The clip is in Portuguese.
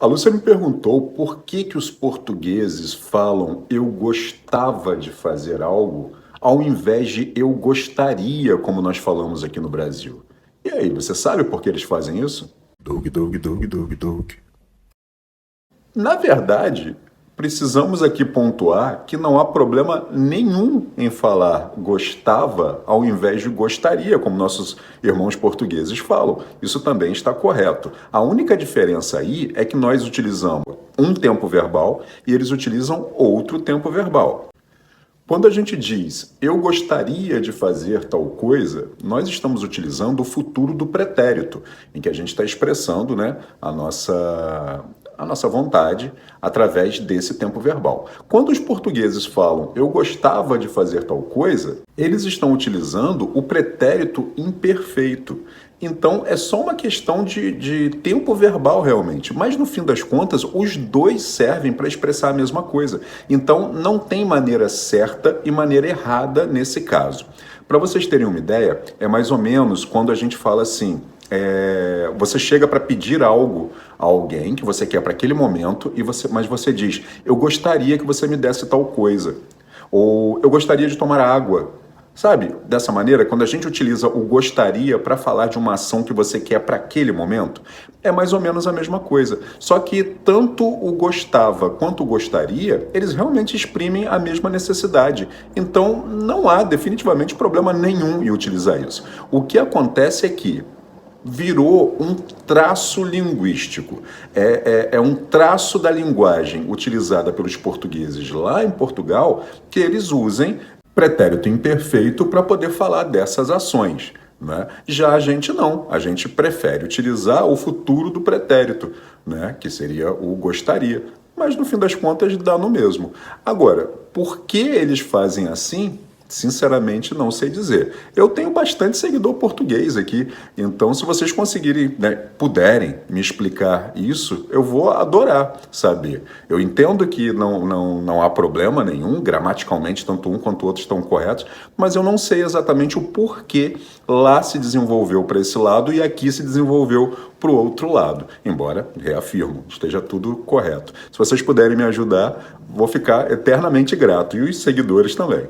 A Lúcia me perguntou por que que os portugueses falam eu gostava de fazer algo, ao invés de eu gostaria, como nós falamos aqui no Brasil. E aí, você sabe por que eles fazem isso? Doug. Na verdade, precisamos aqui pontuar que não há problema nenhum em falar gostava ao invés de gostaria, como nossos irmãos portugueses falam. Isso também está correto. A única diferença aí é que nós utilizamos um tempo verbal e eles utilizam outro tempo verbal. Quando a gente diz eu gostaria de fazer tal coisa, nós estamos utilizando o futuro do pretérito, em que a gente está expressando, né, a nossa vontade através desse tempo verbal. Quando os portugueses falam eu gostava de fazer tal coisa, eles estão utilizando o pretérito imperfeito. Então é só uma questão de tempo verbal realmente, mas no fim das contas os dois servem para expressar a mesma coisa. Então não tem maneira certa e maneira errada nesse caso. Para vocês terem uma ideia, é mais ou menos quando a gente fala assim, você chega para pedir algo a alguém que você quer para aquele momento, mas você diz, eu gostaria que você me desse tal coisa, ou eu gostaria de tomar água. Sabe, dessa maneira, quando a gente utiliza o gostaria para falar de uma ação que você quer para aquele momento, é mais ou menos a mesma coisa. Só que tanto o gostava quanto o gostaria, eles realmente exprimem a mesma necessidade. Então, não há definitivamente problema nenhum em utilizar isso. O que acontece é que virou um traço linguístico. É um traço da linguagem utilizada pelos portugueses lá em Portugal que eles usem pretérito imperfeito para poder falar dessas ações. Né? Já a gente não, a gente prefere utilizar o futuro do pretérito, né? Que seria o gostaria. Mas no fim das contas dá no mesmo. Agora, por que eles fazem assim? Sinceramente, não sei dizer. Eu tenho bastante seguidor português aqui, então se vocês conseguirem, né, puderem me explicar isso, eu vou adorar saber. Eu entendo que não há problema nenhum, gramaticalmente, tanto um quanto o outro estão corretos, mas eu não sei exatamente o porquê lá se desenvolveu para esse lado e aqui se desenvolveu para o outro lado. Embora, reafirmo, esteja tudo correto. Se vocês puderem me ajudar, vou ficar eternamente grato, e os seguidores também.